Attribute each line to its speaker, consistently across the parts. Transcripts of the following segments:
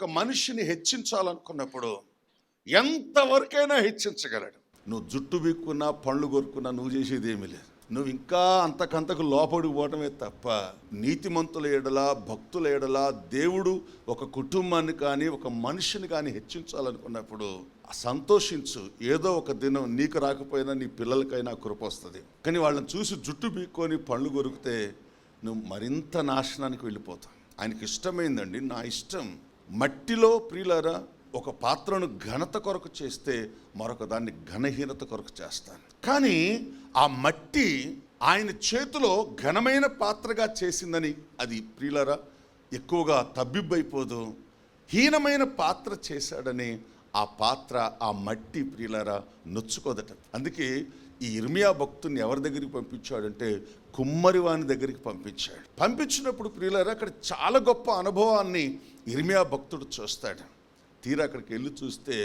Speaker 1: ఒక మనిషిని హెచ్చించాలనుకున్నప్పుడు ఎంతవరకైనా హెచ్చించగలడు. నువ్వు జుట్టు బిక్కున్నా, పండ్లు కొరుకున్నా నువ్వు చేసేది ఏమీ లేదు. నువ్వు ఇంకా అంతకంతకు లోపడికి పోవటమే తప్ప నీతిమంతుల ఎడల, భక్తుల ఎడల దేవుడు ఒక కుటుంబాన్ని కానీ ఒక మనిషిని కానీ హెచ్చించాలనుకున్నప్పుడు సంతోషించు. ఏదో ఒక దినం నీకు రాకపోయినా నీ పిల్లలకైనా కృప వస్తుంది. కానీ వాళ్ళని చూసి జుట్టు బీక్కొని పండ్లు కొరికితే నువ్వు మరింత నాశనానికి వెళ్ళిపోతావు. ఆయనకి ఇష్టమైందండి, నా ఇష్టం. మట్టిలో ప్రియులారా ఒక పాత్రను ఘనత కొరకు చేస్తే మరొక దాన్ని ఘనహీనత కొరకు చేస్తాను. కానీ ఆ మట్టి ఆయన చేతిలో ఘనమైన పాత్రగా చేసిందని అది ప్రియులారా ఎక్కువగా తబ్బిబ్బైపోదు. హీనమైన పాత్ర చేశాడని ఆ పాత్ర, ఆ మట్టి ప్రియులారా నొచ్చుకోదట. అందుకే ఈ ఇర్మియా భక్తుని ఎవరి దగ్గరికి పంపించాడంటే కుమ్మరి వాని దగ్గరికి పంపించాడు. పంపించినప్పుడు ప్రియులారా అక్కడ చాలా గొప్ప అనుభవాన్ని ఇర్మియా భక్తుడు చూస్తాడు. తీరా అక్కడికి వెళ్ళి చూస్తే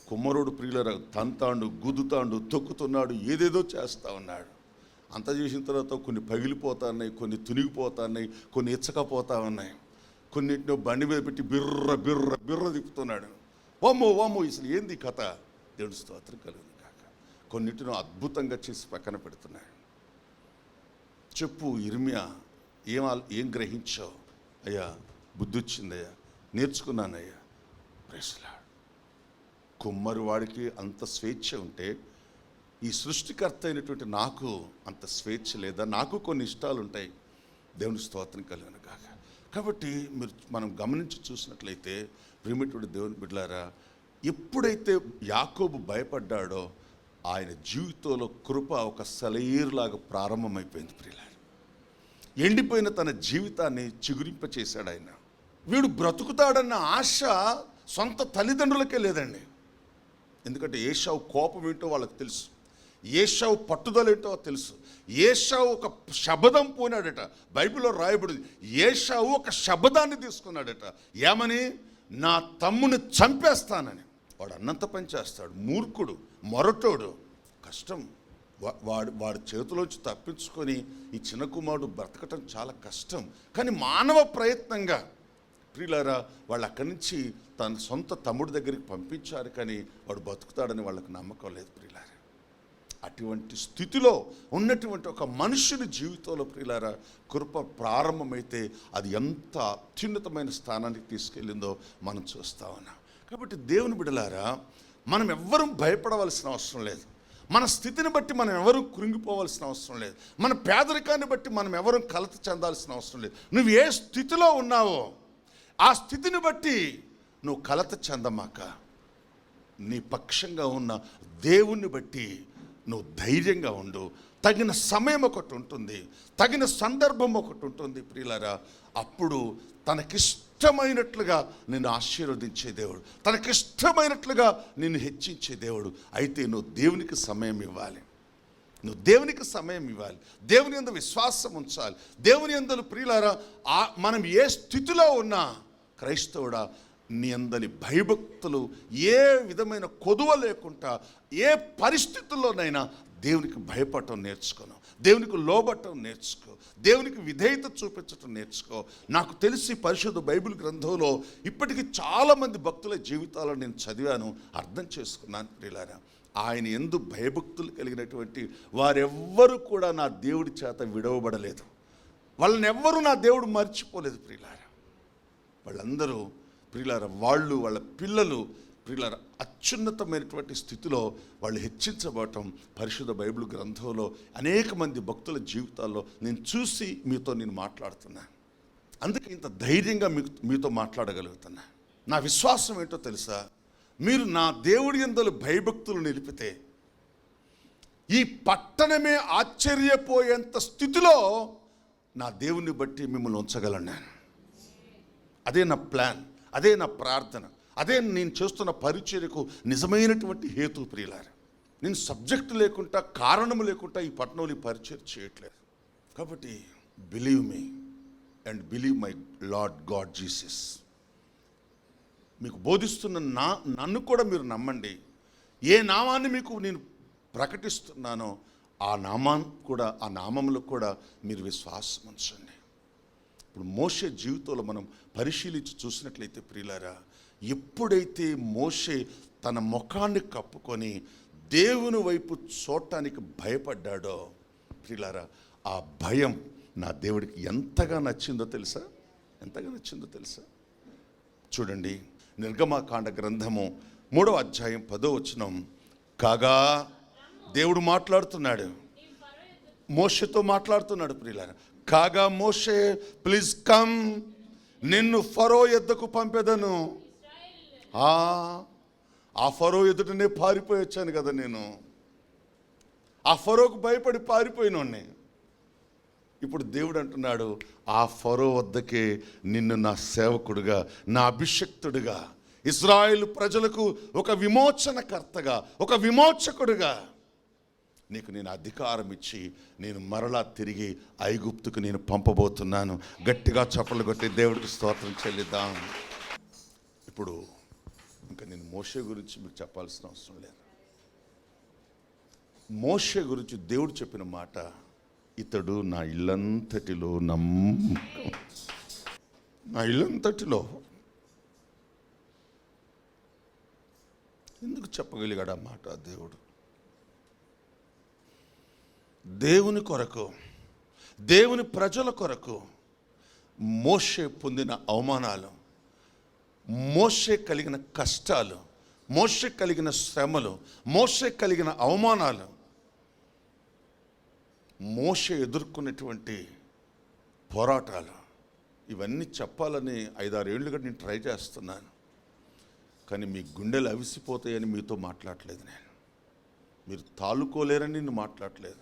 Speaker 1: కుమ్మరుడు ప్రియులరా తంతాండు, గుద్దుతాండు, తొక్కుతున్నాడు, ఏదేదో చేస్తూ ఉన్నాడు. అంత చేసిన తర్వాత కొన్ని పగిలిపోతా ఉన్నాయి, కొన్ని తునిగిపోతా ఉన్నాయి, కొన్ని ఇచ్చకపోతా ఉన్నాయి. కొన్నింటిని బండి మీద పెట్టి బిర్ర బిర్ర బిర్ర తిప్పుతున్నాడు. వామ్మో వామ్మో, అసలు ఏంది కథ? దేవుని స్తోత్రం కలుగును కాక. కొన్నింటిని అద్భుతంగా చేసి పక్కన పెడుతున్నాడు. చెప్పు ఇర్మియా, ఏం గ్రహించావు? అయ్యా బుద్ధి వచ్చిందయ్యా, నేర్చుకున్నానయ్యా. ప్రైజ్లా. కుమ్మరి వాడికి అంత స్వేచ్ఛ ఉంటే ఈ సృష్టికర్త అయినటువంటి నాకు అంత స్వేచ్ఛ లేదా? నాకు కొన్ని ఇష్టాలు ఉంటాయి. దేవుని స్తోత్రం కలుగును కాక. కాబట్టి మనం గమనించి చూసినట్లయితే ప్రియమైనటువంటి దేవుని బిడ్డలారా, ఎప్పుడైతే యాకోబు భయపడ్డాడో ఆయన జీవితంలో కృప ఒక సెలయేరులాగా ప్రారంభమైపోయింది. ప్రియులారా, ఎండిపోయిన తన జీవితాన్ని చిగురింపచేశాడు ఆయన. వీడు బ్రతుకుతాడన్న ఆశ సొంత తల్లిదండ్రులకే లేదండి. ఎందుకంటే ఏశావు కోపం ఏంటో వాళ్ళకి తెలుసు, ఏశావు పట్టుదల ఏంటో తెలుసు. ఏశావు ఒక శబదం పోయినాడట. బైబిల్లో రాయబడింది, ఏశావు ఒక శబదాన్ని తీసుకున్నాడట. ఏమని? నా తమ్ముని చంపేస్తానని. వాడు అన్నంత పని చేస్తాడు. మూర్ఖుడు, మొరటోడు. కష్టం. వాడి చేతిలోంచి తప్పించుకొని ఈ చిన్న కుమారుడు బ్రతకటం చాలా కష్టం. కానీ మానవ ప్రయత్నంగా ప్రియులారా వాళ్ళు అక్కడి నుంచి తన సొంత తమ్ముడి దగ్గరికి పంపించారు. కానీ వాడు బతుకుతాడని వాళ్ళకి నమ్మకం లేదు. ప్రియులారా, అటువంటి స్థితిలో ఉన్నటువంటి ఒక మనుషుని జీవితంలో ప్రియులారా కృప ప్రారంభమైతే అది ఎంత అత్యున్నతమైన స్థానానికి తీసుకెళ్ళిందో మనం చూస్తా ఉన్నాం. కాబట్టి దేవుని బిడ్డలారా, మనం ఎవ్వరూ భయపడవలసిన అవసరం లేదు. మన స్థితిని బట్టి మనం ఎవరూ కృంగిపోవాల్సిన అవసరం లేదు. మన పేదరికాన్ని బట్టి మనం ఎవరూ కలత చెందాల్సిన అవసరం లేదు. నువ్వు ఏ స్థితిలో ఉన్నావో ఆ స్థితిని బట్టి నువ్వు కలత చెందమాక. నీ పక్షంగా ఉన్న దేవుణ్ణి బట్టి నువ్వు ధైర్యంగా ఉండు. తగిన సమయం ఒకటి ఉంటుంది, తగిన సందర్భం ఒకటి ఉంటుంది ప్రియులారా. అప్పుడు తనకిష్టమైనట్లుగా నిన్ను ఆశీర్వదించే దేవుడు, తనకిష్టమైనట్లుగా నిన్ను హెచ్చించే దేవుడు. అయితే నువ్వు దేవునికి సమయం ఇవ్వాలి. నువ్వు దేవునికి సమయం ఇవ్వాలి. దేవుని యందు విశ్వాసం ఉంచాలి. దేవుని యందు ప్రియులారా మనం ఏ స్థితిలో ఉన్నా క్రైస్తవుడా, నీ అందరి భయభక్తులు ఏ విధమైన కొదువ లేకుండా ఏ పరిస్థితుల్లోనైనా దేవునికి భయపడటం నేర్చుకోను, దేవునికి లోబట్టం నేర్చుకో, దేవునికి విధేయత చూపించటం నేర్చుకో. నాకు తెలిసి పరిశుద్ధ బైబిల్ గ్రంథంలో ఇప్పటికీ చాలామంది భక్తుల జీవితాలను నేను చదివాను, అర్థం చేసుకున్నాను. ప్రియులారా, ఆయన యందు భయభక్తులు కలిగినటువంటి వారెవ్వరూ కూడా నా దేవుడి చేత విడవబడలేదు. వాళ్ళని ఎవ్వరూ నా దేవుడు మర్చిపోలేదు. ప్రియులారా, వాళ్ళందరూ ప్రియులారా, వాళ్ళు వాళ్ళ పిల్లలు ప్రియులారా అత్యున్నతమైనటువంటి స్థితిలో వాళ్ళు హెచ్చించబడటం పరిశుద్ధ బైబిల్ గ్రంథంలో అనేక మంది భక్తుల జీవితాల్లో నేను చూసి నేను మాట్లాడుతున్నాను. అందుకే ఇంత ధైర్యంగా మీతో మాట్లాడగలుగుతున్నా. నా విశ్వాసం ఏంటో తెలుసా? మీరు నా దేవుడి యందు భయభక్తులు నిలిపితే ఈ పట్టణమే ఆశ్చర్యపోయేంత స్థితిలో నా దేవుని బట్టి మిమ్మల్ని ఉంచగలను నేను. అదే నా ప్లాన్, అదే నా ప్రార్థన, అదే నేను చేస్తున్న పరిచర్యకు నిజమైనటువంటి హేతు. ప్రియులారా, నేను సబ్జెక్టు లేకుండా, కారణము లేకుండా ఈ పట్టణంలో పరిచర్య చేయట్లేదు. కాబట్టి believe me and believe my lord God Jesus. మీకు బోధిస్తున్న నన్ను కూడా మీరు నమ్మండి. ఏ నామాన్ని మీకు నేను ప్రకటిస్తున్నానో ఆ నామంలో కూడా మీరు విశ్వాసం ఉంచండి. ఇప్పుడు మోషే జీవితంలో మనం పరిశీలించి చూసినట్లయితే ప్రియులారా, ఎప్పుడైతే మోషే తన ముఖాన్ని కప్పుకొని దేవుని వైపు చూడటానికి భయపడ్డాడో ప్రియులారా, ఆ భయం నా దేవుడికి ఎంతగా నచ్చిందో తెలుసా? ఎంతగా నచ్చిందో తెలుసా? చూడండి, నిర్గమకాండ గ్రంథము 3వ అధ్యాయం 10వ వచనం. కాగా దేవుడు మాట్లాడుతున్నాడు, మోషేతో మాట్లాడుతున్నాడు ప్రియులారా. కాగా మోషే, ప్లీజ్ కమ్, నిన్ను ఫరో ఎద్దకు పంపెదను. ఆ ఫరో ఎదుటనే పారిపోయి వచ్చాను కదా నేను. ఆ ఫరోకు భయపడి పారిపోయినోడ్ని. ఇప్పుడు దేవుడు అంటున్నాడు, ఆ ఫరో వద్దకే నిన్ను నా సేవకుడుగా, నా అభిషక్తుడిగా, ఇశ్రాయేలు ప్రజలకు ఒక విమోచనకర్తగా, ఒక విమోచకుడుగా నీకు నేను అధికారం ఇచ్చి నేను మరలా తిరిగి ఐగుప్తుకు నేను పంపబోతున్నాను. గట్టిగా చప్పట్లు కొట్టి దేవుడికి స్తోత్రం చెల్లిద్దాం. ఇప్పుడు ఇంకా నేను మోషే గురించి మీకు చెప్పాల్సిన అవసరం లేదు. మోషే గురించి దేవుడు చెప్పిన మాట, ఇతడు నా ఇల్లంతటిలో నా ఇల్లంతటిలో. ఎందుకు చెప్పగలిగాడు ఆ మాట దేవుడు? దేవుని కొరకు, దేవుని ప్రజల కొరకు మోషే పొందిన అవమానాలు, మోషే కలిగిన కష్టాలు, మోషే కలిగిన శ్రమలు, మోషే కలిగిన అవమానాలు, మోషే ఎదుర్కొన్నటువంటి పోరాటాలు, ఇవన్నీ చెప్పాలని 5-6 ఏళ్ళుగా నేను ట్రై చేస్తున్నాను. కానీ మీ గుండెలు అవిసిపోతాయని మీతో మాట్లాడలేదు నేను. మీరు తాలుకోలేరని నేను మాట్లాడలేదు.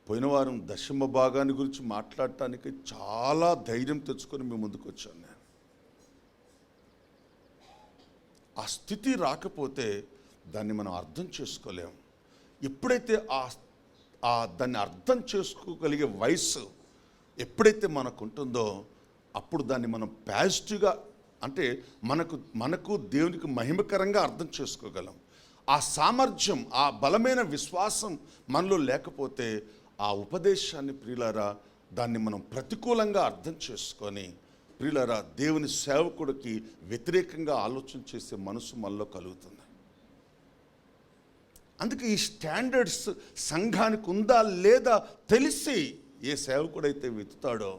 Speaker 1: పోయిన వారం దశమ భాగాన్ని గురించి మాట్లాడటానికి చాలా ధైర్యం తెచ్చుకొని మీ ముందుకు వచ్చాను నేను. ఆ స్థితి రాకపోతే దాన్ని మనం అర్థం చేసుకోలేము. ఎప్పుడైతే దాన్ని అర్థం చేసుకోగలిగే వయసు ఎప్పుడైతే మనకు ఉంటుందో అప్పుడు దాన్ని మనం పాజిటివ్గా, అంటే మనకు దేవునికి మహిమకరంగా అర్థం చేసుకోగలం. ఆ సామర్థ్యం, ఆ బలమైన విశ్వాసం మనలో లేకపోతే ఆ ఉపదేశాన్ని ప్రియులారా, దాన్ని మనం ప్రతికూలంగా అర్థం చేసుకొని ప్రియులారా, దేవుని సేవకుడికి వ్యతిరేకంగా ఆలోచన చేసే మనసు మనలో కలుగుతుంది. అందుకే ఈ స్టాండర్డ్స్ సంఘానికి ఉందా లేదా తెలిసి ఏ సేవకుడైతే వెతుతాడో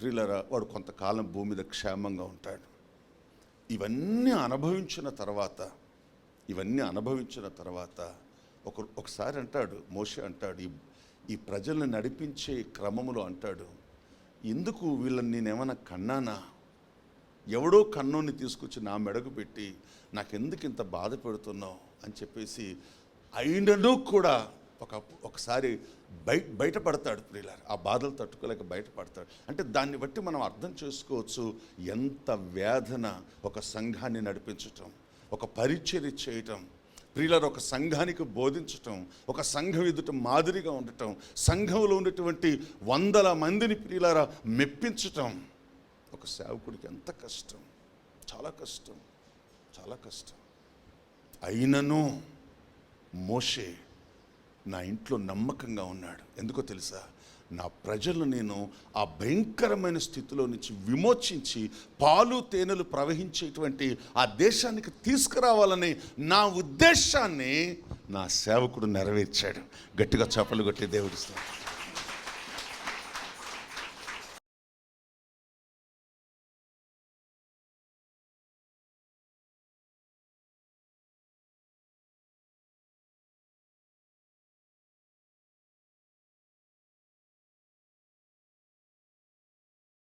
Speaker 1: ప్రియులారా, వాడు కొంతకాలం భూమి మీద క్షేమంగా ఉంటాడు. ఇవన్నీ అనుభవించిన తర్వాత ఒకసారి అంటాడు, మోషే అంటాడు, ఈ ప్రజల్ని నడిపించే క్రమములో అంటాడు, ఎందుకు వీళ్ళని నేనేమన్నా కన్నానా? ఎవడో కన్నోని తీసుకొచ్చి నా మెడకు పెట్టి నాకెందుకు ఇంత బాధ పెడుతున్నావు అని చెప్పేసి అయినను కూడా ఒకసారి బయటపడతాడు ప్రియులారా. ఆ బాధలు తట్టుకోలేక బయటపడతాడు. అంటే దాన్ని బట్టి మనం అర్థం చేసుకోవచ్చు ఎంత వేదన ఒక సంఘాన్ని నడిపించటం, ఒక పరిచర్య చేయటం ప్రియులారా, ఒక సంఘానికి బోధించటం, ఒక సంఘం ఎదుట మాదిరిగా ఉండటం, సంఘంలో ఉన్నటువంటి 100 మందిని ప్రియులారా మెప్పించటం ఒక సేవకుడికి ఎంత కష్టం, చాలా కష్టం, చాలా కష్టం. అయినను మోషే నా ఇంట్లో నమ్మకంగా ఉన్నాడు. ఎందుకో తెలుసా? నా ప్రజలను నేను ఆ భయంకరమైన స్థితిలో నుంచి విమోచించి పాలు తేనెలు ప్రవహించేటువంటి ఆ దేశానికి తీసుకురావాలని నా ఉద్దేశాన్ని నా సేవకుడు నెరవేర్చాడు. గట్టిగా చప్పలు కొట్టి దేవుడిస్తాను.